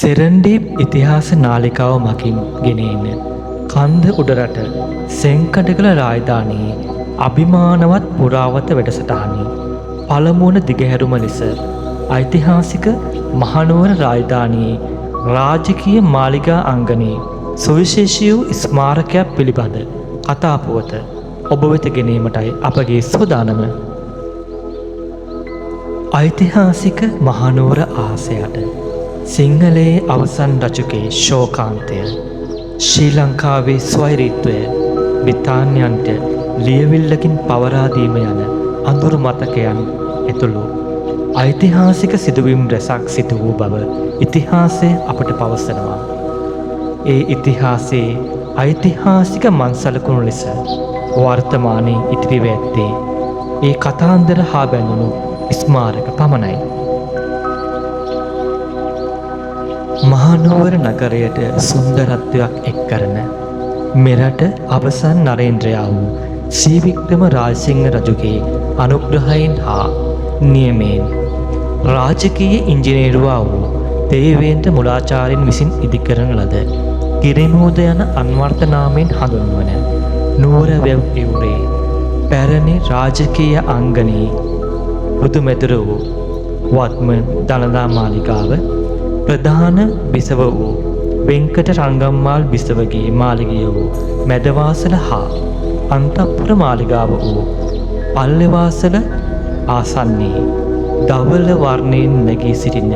සෙරන්ඩීප් ඉතිහාස නාලිකාව මකින් ගෙනෙන කන්ද උඩරට සෙංකඩගල රාජධානයේ අභිමානවත් පුරාවත වැඩසටහනේ පළමුවන දිගහැරුම ලෙස ඓතිහාසික මහනුවර රාජධානියේ රාජකීය මාලිගා අංගණයේ සුවිශේෂී වූ ස්මාරකයක් පිළිබඳ කතාපුවත ඔබ වෙත ගෙනීමටයි අපගේ සූදානම. ඓතිහාසික මහනුවර ආසයට සිංහලයේ අවසන් රචකයේ ශෝකාන්තය, ශ්‍රී ලංකාවේ ස්වෛරීත්වය, බ්‍රිතාන්‍යයන්ට ලියවිල්ලකින් පවරාදීම යන අඳුරු මතකයන් ඇතුළු ඓතිහාසික සිදුවීම් රැසක් සිදු වූ බව ඉතිහාසය අපට පවසනවා. ඒ ඉතිහාසයේ ඓතිහාසික මංසලකුණු ලෙස වර්තමානයේ ඉතිරිව ඇත්තේ ඒ කතාන්දර හා බැඳුණු ස්මාරක පමණයි. මහනුවර නගරයට සුන්දරත්වයක් එක් කරන මෙරට අවසන් නරේන්ද්‍රයා වූ ශ්‍රී වික්‍රම රාජසිංහ රජුගේ අනුග්‍රහයෙන් හා නියමයෙන් රාජකීය ඉංජිනේරුවා වූ දේවේන්ද්‍ර මුලාචාර්යන් විසින් ඉදිකරන ලද කිරිමුහුද යන අන්වර්ථ නාමයෙන් හඳුන්වන නුවරවැව් ඉවුරේ පැරණි රාජකීය අංගණයේ රුදුමැදුර වූ වත්මන් දළදා මාලිගාව, ප්‍රධාන බිසව වූ වෙංකට රංගම්මාල් බිසවගේ මාලිගය වූ මැදවාසල හා අන්තපුර මාලිගාව වූ පල්ලෙවාසල ආසන්නයේ ධවල වර්ණයෙන් නැගී සිටින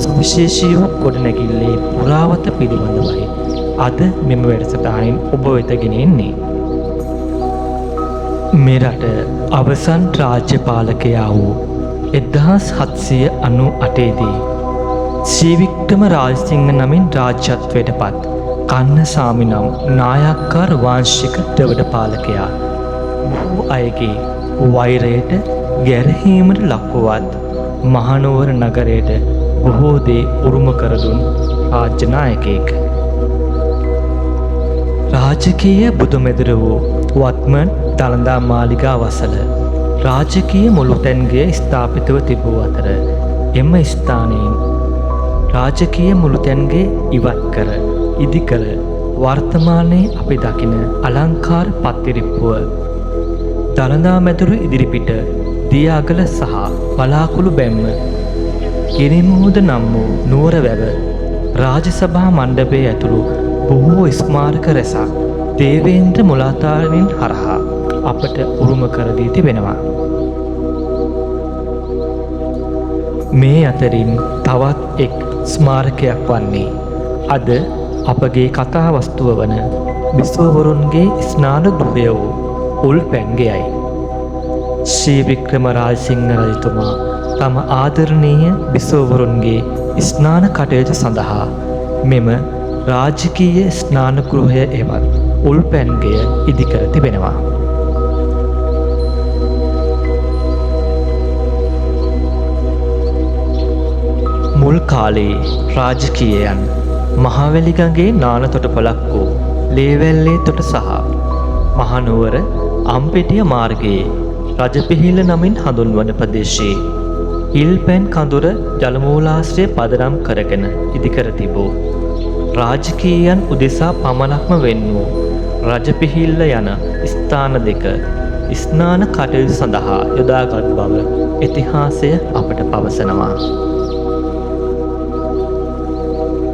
සුවිශේෂී වූ ගොඩනැගිල්ලේ පුරාවත පිළිබඳවයි අද මෙම වැඩසටහනින් ඔබ වෙත ගෙනෙන්නේ. මෙරට අවසන් රාජ්‍ය පාලකයා වූ 1798 දී ශ්‍රී වික්‍රම රාජසිංහ නමින් රාජ්‍යත්වයට පත් කන්නසාමි නම් නායක්කාර වංශික ද්‍රවිඩ පාලකයා බොහෝ අයගේ වෛරයට ගැරහීමට ලක්වවත් මහනුවර නගරයට බොහෝ දේ උරුම කර දුන් රාජ්‍ය නායකයෙක්. රාජකීය බුදුමෙදුර වූ වත්මන් දළදා මාලිගා වසල රාජකීය මුළුතැන්ගේ ස්ථාපිතව තිබූ අතර එම ස්ථානයෙන් රාජකීය මුළුතැන්ගේ ඉවත් කර ඉදිකර වර්තමානයේ අපි දකින අලංකාර පත්තිරිප්පුව දළදා මැදුරු ඉදිරිපිට දියාගල සහ බලාකුළු බැම්ම කිරිමුහුද නම් වූ නුවරවැව රාජසභා මණ්ඩපයේ ඇතුළු බොහෝ ස්මාරක රැසක් දේවේන්ද්‍ර මුලාචාර්යන් හරහා අපට උරුම කර දී තිබෙනවා. මේ අතරින් තවත් එක් ස්මාරකයක් වන්නේ අද අපගේ කතා වස්තුව වන බිසවවරුන්ගේ ස්නාන ගෘහය වූ උල්පැන්ගෙයයි. ශ්‍රී වික්‍රම රාජසිංහ රජතුමා තම ආදරණීය බිසවවරුන්ගේ ස්නාන කටයුතු සඳහා මෙම රාජකීය ස්නාන ගෘහය එවත් උල්පැන්ගෙය ඉදිකර තිබෙනවා. මුල් කාලයේ රාජකීයයන් මහවැලිගඟේ නාන තොටුපළක් වූ ලේවැල්ලේ තොට සහ මහනුවර අම්පෙටිය මාර්ගයේ රජපිහිල්ල නමින් හඳුන්වන ප්‍රදේශයේ ඉල්පැන් කඳුර ජලමූලාශ්‍රය පදනම් කරගෙන ඉදිකර තිබූ රාජකීයයන් උදෙසා පමණක්ම වෙන් වූ රජපිහිල්ල යන ස්ථාන දෙක ස්නාන කටයුතු සඳහා යොදාගත් බව ඉතිහාසය අපට පවසනවා.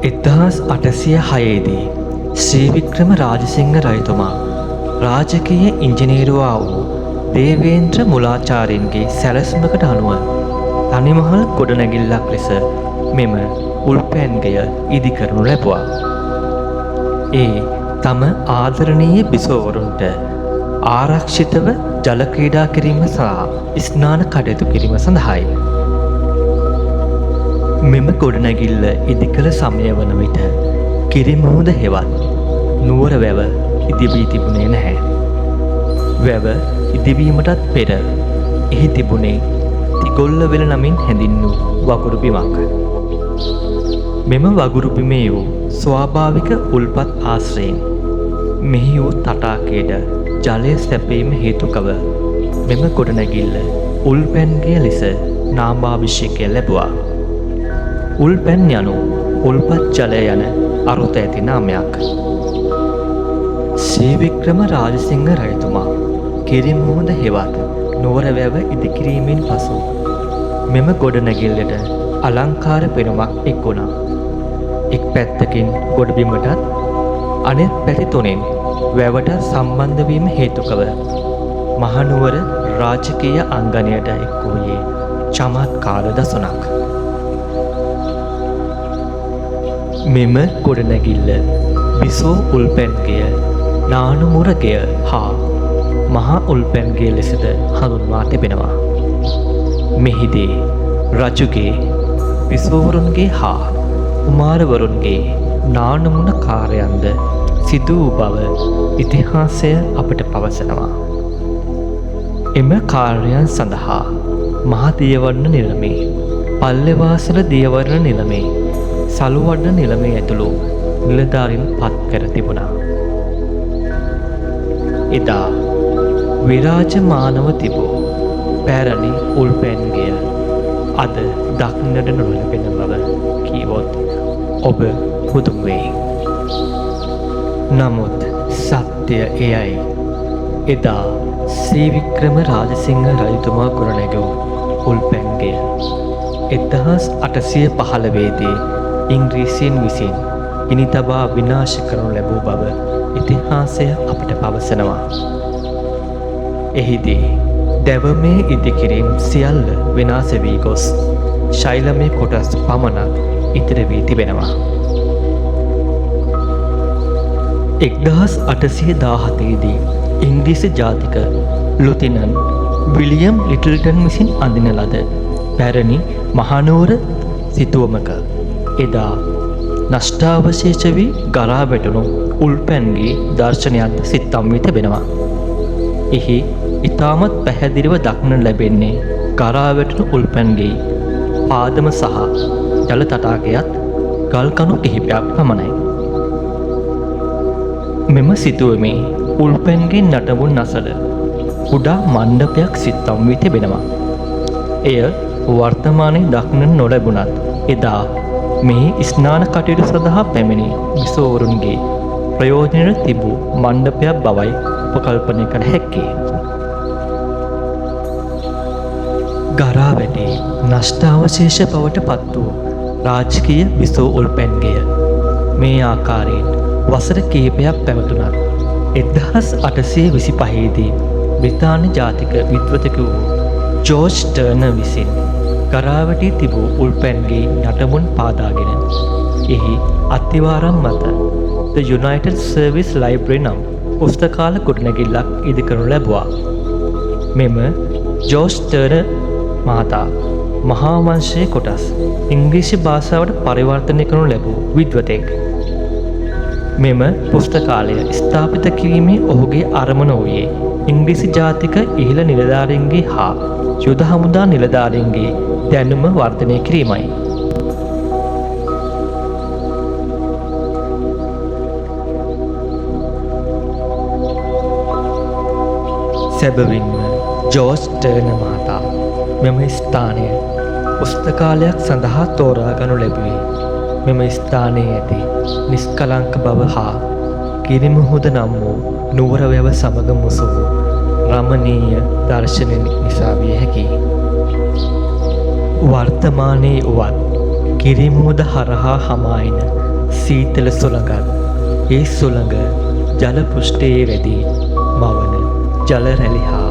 1806 දී ශ්‍රී වික්‍රම රාජසිංහ රජතුමා රාජකීය ඉංජිනේරුවා වූ දේවේන්ද්‍ර මුලාචාර්යන්ගේ සැලැස්මකට අනුව තනිමහල් ගොඩනැගිල්ලක් ලෙස මෙම උල්පැන්ගය ඉදිකරනු ලැබුවා. ඒ තම ආදරණීය බිසවවරුන්ට ආරක්ෂිතව ජල ක්‍රීඩා කිරීම සහ ස්නාන කටයුතු කිරීම සඳහායි. මෙම ගොඩනැගිල්ල ඉදිකළ සමය වන විට කිරිමුහුද හෙවත් නුවර වැව ඉදිවී තිබුණේ නැහැ. වැව ඉදිවීමටත් පෙර එහි තිබුණේ තිගොල්ලවෙල නමින් හැඳින්වූ වගුරු බිමක්. මෙම වගුරු බිමේ වූ ස්වාභාවික උල්පත් ආශ්‍රයෙන් මෙහි වූ තටාකයට ජලය සැපීම හේතුකව මෙම ගොඩනැගිල්ල උල්පැන්ගේ ලෙස නාමාභිෂේකය ලැබුවා. උල්පැන් යනු උල්පත් ජලය යන අරුත ඇති නාමයක්. ශ්‍රී වික්‍රම රාජසිංහ රජතුමා කිරිමුහුද හෙවත් නුවර වැව ඉදිකිරීමෙන් පසු මෙම ගොඩනැගිල්ලට අලංකාර පෙනුමක් එක් වුණා. එක් පැත්තකින් ගොඩබිමටත් අනෙත් පැති තුනෙන් වැවට සම්බන්ධ වීම හේතුකව මහනුවර රාජකීය අංගණයට එක් වූයේ චමත්කාර දසුණක්. මෙම ගොඩනැගිල්ල බිසෝ උල්පැන්ගෙය, නානුමුරගෙය හා මහා උල්පැන්ගේ ලෙසද හඳුන්වා තිබෙනවා. මෙහිදී රජුගේ, බිසෝවරුන්ගේ හා කුමාරවරුන්ගේ නානුමුණ කාර්යයන්ද සිදු වූ බව ඉතිහාසය අපට පවසනවා. එම කාර්යයන් සඳහා මහා දියවඩන නිලමේ, පල්ලෙවාසල දියවඩන නිලමේ, සලුවඩන නිලමේ ඇතුළු නිලධාරීන් පත් කර තිබුණා. එදා විරාජමානව තිබූ පැරණි උල්පැන්ගෙය අද දක්නට නොලැබෙන බව කීවොත් ඔබ පුදුම වෙයි. නමුත් සත්‍ය එයයි. එදා ශ්‍රී වික්‍රම රාජසිංහ රජතුමා ගොඩනැගූ උල්පැන්ගෙය 1815 දී ඉංග්‍රීසීන් විසින් ගිනි තබා විනාශ කරනු ලැබූ බව ඉතිහාසය අපට පවසනවා. එහිදී දැවමේ ඉදිකිරීම් සියල්ල විනාශ වී ගොස් ශෛලමය කොටස් පමණක් ඉතිරි වී තිබෙනවා. 1817 දී ඉංග්‍රීසි ජාතික ලුතිනන් විලියම් ලිටල්ටන් විසින් අඳින ලද පැරණි මහනුවර සිතුවමක එදා නෂ්ටාවශේෂ වී ගරා වැටුණු උල්පැන්ගේ දර්ශනයක්ද සිත්තම් වී තිබෙනවා. එහි ඉතාමත් පැහැදිලිව දක්නට ලැබෙන්නේ ගරා වැටුණු උල්පැන්ගේ පාදම සහ ජල තටාකයත් ගල් කණු කිහිපයක් පමණයි. මෙම සිතුවමේ උල්පැන්ගේ නටබුන් නසල කුඩා මණ්ඩපයක් සිත්තම් වී තිබෙනවා. එය වර්තමානයේ දක්නට නොලැබුණත් එදා මෙහි ස්නාන කටයුතු සඳහා පැමිණි බිසෝවරුන්ගේ ප්‍රයෝජනයට තිබූ මණ්ඩපයක් බවයි උපකල්පනය කළ හැක්කේ. ගරා වැටී නෂ්ටාවශේෂ බවට පත් වූ රාජකීය බිසෝ උල්පැන්ගෙය මේ ආකාරයෙන් වසර කිහිපයක් පැවතුණත් 1825 දී බ්‍රිතාන්‍ය ජාතික විද්වතෙකු වූ ජෝර්ජ් ටර්නර් විසින් ගරාවැටී තිබූ උල්පැන්ගේ නටබුන් පාදාගෙන එහි අත්තිවාරම් මත The United Service Library නම් පුස්තකාල ගොඩනැගිල්ලක් ඉදිකරනු ලැබුවා. මෙම ජෝර්ජ් ටර්නර් මහතා මහා වංශයේ කොටස් ඉංග්‍රීසි භාෂාවට පරිවර්තනය කරනු ලැබූ විද්වතෙක්. මෙම පුස්තකාලය ස්ථාපිත කිරීමේ ඔහුගේ අරමුණ වූයේ ඉංග්‍රීසි ජාතික ඉහළ නිලධාරීන්ගේ හා යුද හමුදා නිලධාරීන්ගේ දැනුම වර්ධනය කිරීමයි. සැබවින්ම ජෝර්ජ් ටර්නර් මහතා මෙම ස්ථානය පුස්තකාලයක් සඳහා තෝරාගනු ලැබුවේ මෙම ස්ථානයේ ඇති නිස්කලංක බව හා කිරිමුහුද නම් වූ නුවර වැව සමග මුසු වූ රමණීය දර්ශනය නිසා විය හැකියි. වර්තමානයේ වුවත් කිරිමුහුද හරහා හමායන සීතල සුළඟත් ඒ සුළඟ ජල පෘෂ්ඨයේ වැදී මවන ජල රැලි හා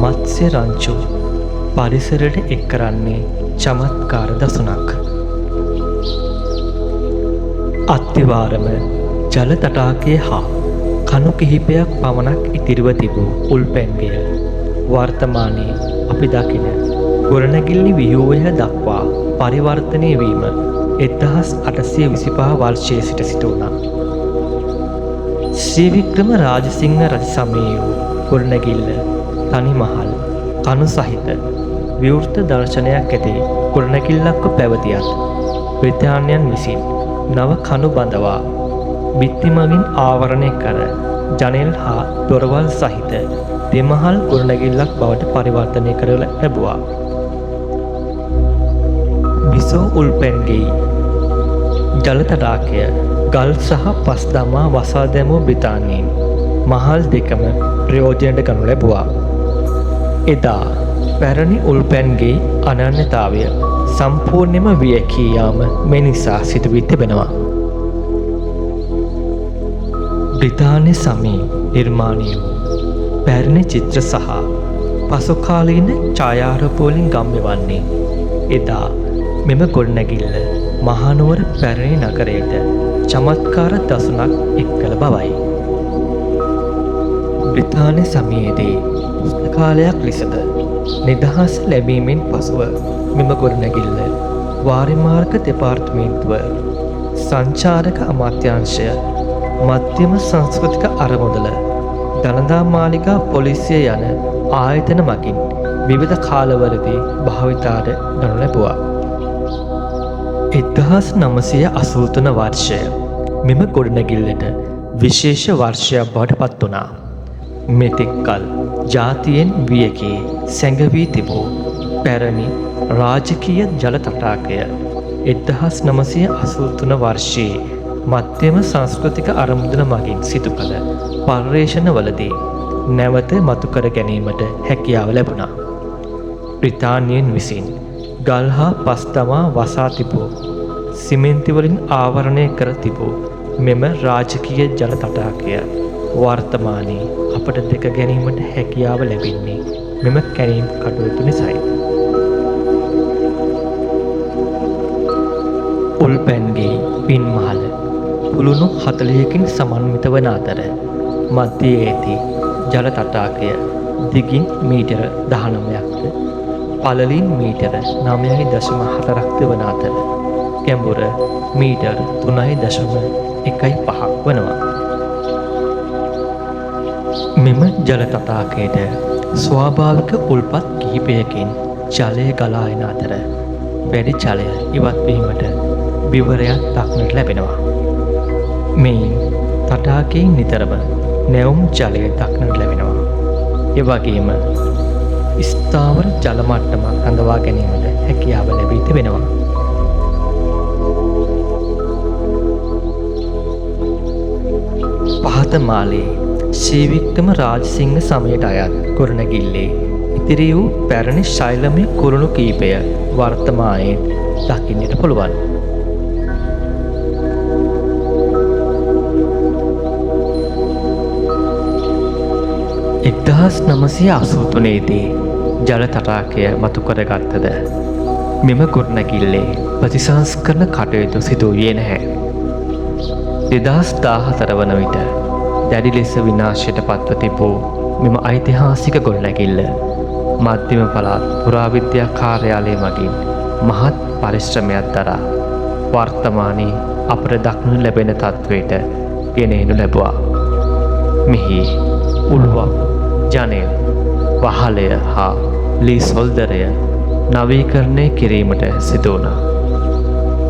මත්ස්‍ය රංචු පරිසරයට එක් කරන්නේ චමත්කාර දසුණක්. අත්තිවාරම ජල තටාකය හා කණු කිහිපයක් පමණක් ඉතිරිව තිබූ උල්පැන්ගෙය වර්තමානයේ අපි දකින ගොඩනැගිලි ව්‍යුහය දක්වා පරිවර්තනය වීම 1825 වර්ෂයේ සිට සිදු වුණා. ශ්‍රී වික්‍රම රාජසිංහ රජ සමයේ වූ ගොඩනැගිල්ල තනි මහල් කණු සහිත විවෘත දර්ශනයක් ඇති ගොඩනැගිල්ලක්ව පැවතියත් බ්‍රිතාන්‍යයන් විසින් නව කණු බඳවා බිත්තිමගින් ආවරණය කර ජනෙල් හා දොරවල් සහිත දෙමහල් ගොඩනැගිල්ලක් බවට පරිවර්තනය කර ලැබුවා. බිසෝ උල්පැන්ගෙයි ජල තටාකය ගල් සහ පස් දමා වසා දැමූ බ්‍රිතාන්‍යයෙන් මහල් දෙකම ප්‍රයෝජනයට ගනු ලැබුවා. එදා පැරණි උල්පැන්ගේ අනන්‍යතාවය සම්පූර්ණයෙන්ම වියැකී යාම මේ නිසා සිදු වී තිබෙනවා. බ්‍රිතාන්‍ය සමයේ නිර්මාණය වූ පැරණි චිත්‍ර සහ පසුකාලීන ඡායාරූප වලින් ගම්‍ය වන්නේ එදා මෙම ගොඩනැගිල්ල මහනුවර පැරණි නගරයට චමත්කාර දසුනක් එක් කළ බවයි. බ්‍රිතාන්‍ය සමයේදී පුස්තකාලයක් ලෙසද නිදහස ලැබීමෙන් පසුව මෙම ගොඩනැගිල්ල වාරිමාර්ග දෙපාර්තමේන්තුව, සංචාරක අමාත්‍යාංශය, මධ්‍යම සංස්කෘතික අරමුදල, දළදා මාලිගා පොලිසිය යන ආයතන මගින් විවිධ කාලවලදී භාවිතාට ගනු ලැබුවා. 1983 වර්ෂය මෙම ගොඩනැගිල්ලට විශේෂ වර්ෂයක් බවට පත් වුණා. මෙතෙක් කල ජාතියෙන් වියකී සැඟවී තිබූ පැරණි රාජකීය ජල තටාකය 1983 වර්ෂයේ මධ්‍යම සංස්කෘතික අරමුදල මගින් සිදු කළ පර්යේෂණවලදී නැවත මතු කර ගැනීමට හැකියාව ලැබුණා. බ්‍රිතාන්‍යයන් විසින් ගල් හා පස් දමා වසා තිබූ සිමෙන්ති වලින් ආවරණය කර තිබූ මෙම රාජකීය ජල තටාකය වර්තමානයේ අපට දැක ගැනීමට හැකියාව ලැබෙන්නේ මෙම කැණීම් කටයුතු නිසායි. උල්පැන්ගේ පින්මහල කුළුණු 40කින් සමන්විත වන අතර මධ්‍යයේදී ජල තටාකය දිගින් මීටර 19ක්ද පළලින් මීටර 9.4ක්ද වන අතර ගැඹුර මීටර 3.15ක් වනවා. මෙම ජල තටාකයට ස්වාභාවික උල්පත් කිහිපයකින් ජලය ගලා එන අතර වැඩි ජලය ඉවත් වීමට විවරයක් දක්නට ලැබෙනවා. මෙයින් තටාකයෙන් නිතරම නැවුම් ජලය දක්නට ලැබෙනවා. ඒ වගේම ස්ථාවර ජල මට්ටමක් රඳවා ගැනීමට හැකියාව ලැබී තිබෙනවා. පහත මාලේ ශ්‍රී වික්‍රම රාජසිංහ සමයට අයත් ගොඩනැගිල්ලේ ඉතිරි වූ පැරණි ශෛලමය කුළුණු කීපය වර්තමානයේ දකින්නට පුළුවන්. එක්දහස් 983 ජල තටාකය මතු කරගත්තද මෙම ගොඩනැගිල්ලේ ප්‍රතිසංස්කරණ කටයුතු සිදු වූයේ නැහැ. 2014 වන විට දැඩි ලෙස විනාශයට පත්ව තිබූ මෙම ඓතිහාසික ගොඩනැගිල්ල මධ්‍යම පළාත් පුරාවිද්‍යා කාර්යාලය මගින් මහත් පරිශ්‍රමයක් දරා වර්තමානයේ අපට දක්නු ලැබෙන තත්ත්වයට ගෙන එනු ලැබුවා. මෙහි උළුවක්, ජනය, වහලය හා ලී සොල්දරය නවීකරණය කිරීමට සිදු වුණා.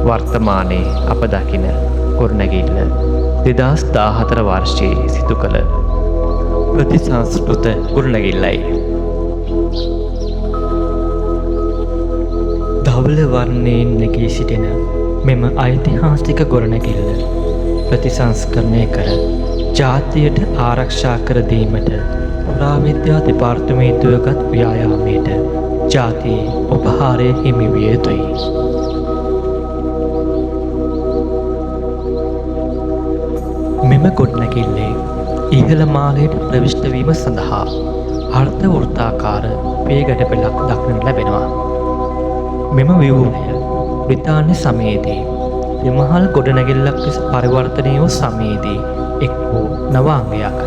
වර්තමානයේ අප දකින ගොඩනැගිල්ල 2014 වර්ෂයේ සිදු කළ ප්‍රතිසංස්කෘත ගොඩනැගිල්ලයි. ධවල වර්ණයෙන් නැගී සිටින මෙම ඓතිහාසික ගොඩනැගිල්ල ප්‍රතිසංස්කරණය කර ජාතියට ආරක්ෂා කර දීමට පුරාවිද්‍යා දෙපාර්තමේන්තුව ගත් ව්‍යායාමයට ජාතියේ උපහාරය හිමි විය යුතුයි. මෙම ගොඩනැගිල්ලේ ඉහළ මාලයට ප්‍රවිෂ්ඨ වීම සඳහා අර්ධ වෘත්තාකාර පේගැට පෙළක් දක්නට ලැබෙනවා. මෙම ව්‍යුහය බ්‍රිතාන්‍ය සමයේදී විමහල් ගොඩනැගිල්ලක් ලෙස පරිවර්තනය වූ සමයේදී එක් වූ නව අංගයක්.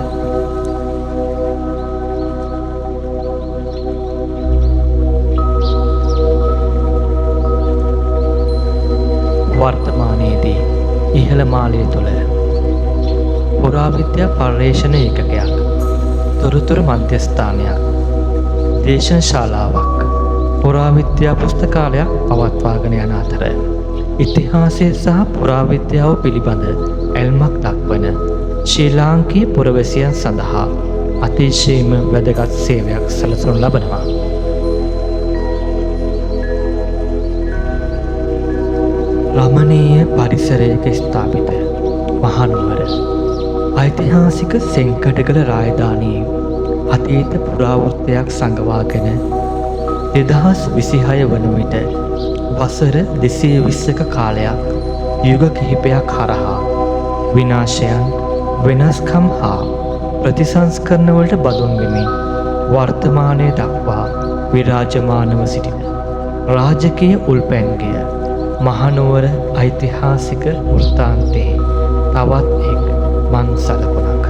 වර්තමානයේදී ඉහළ මාලය තුළ පුරාවිද්‍යා පර්යේෂණ ඒකකයක්, තොරතුරු මධ්‍යස්ථානයක්, දේශන ශාලාවක්, පුරාවිද්‍යා පුස්තකාලයක් පවත්වාගෙන යන අතර ඉතිහාසය සහ පුරාවිද්‍යාව පිළිබඳ ඇල්මක් දක්වන ශ්‍රී ලාංකීය පුරවැසියන් සඳහා අතිශයින්ම වැදගත් සේවයක් සැලසනු ලබනවා. රමණීය පරිසරයක ස්ථාපිත මහනුවර ඓතිහාසික සෙංකඩගල රාජධානියේ අතීත පුරාවෘත්තයක් සංගවාගෙන 2026 වන විට වසර 220ක කාලයක් යුග කිහිපයක් හරහා විනාශයන් වෙනස්කම් හා ප්‍රතිසංස්කරණ වලට බඳුන් වෙමින් වර්තමානයේ දක්වා විරාජමානව සිටින රාජකීය උල්පැන්ගය මහනුවර ඓතිහාසික වෘත්තාන්තයේ තවත් එක් මං සලකුණක්.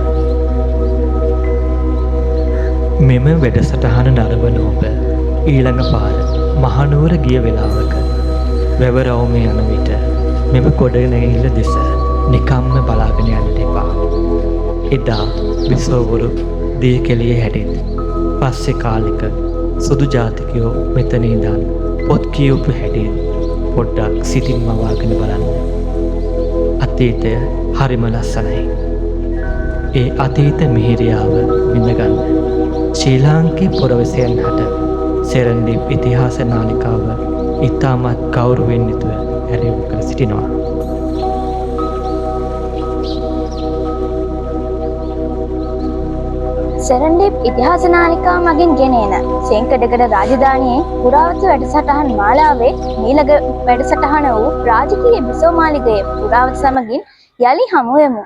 මෙම වැඩසටහන නරඹන ඔබ ඊළඟ පාර මහනුවර ගිය වෙලාවක වැවරවුමේ යන විට මෙම ගොඩනැගිල්ල දෙස නිකම්ම බලාගෙන යන්නට එපා. එදා බිසෝවරු දිය කෙලියේ හැටිත් පස්සේ කාලෙක සුදු ජාතිකයෝ මෙතන ඉඳන් පොත් කියවපු හැටිත් පොඩ්ඩක් සිතින් මවාගෙන බලන්න. අතීතය හරිම ලස්සනයි. ඒ අතීත මිහිරියාව විඳගන්න ශ්‍රී ලාංකේය පුරවැසියන් හට සෙරන්ඩිප් ඉතිහාස නාලිකාව ඉතාමත් ගෞරවයෙන් යුතුව ඇරයුම් කර සිටිනවා. සෙරන්ඩිප් ඉතිහාස නාලිකාව මගින් ගෙනෙන සෙංකඩගල රාජධානියේ පුරාවස්තු වැඩසටහන් මාලාවේ ඊළඟ වැඩසටහන වූ රාජකීය බිසෝ මාලිගයේ පුරාවස්තු සමගින් යලි හමු වෙමු.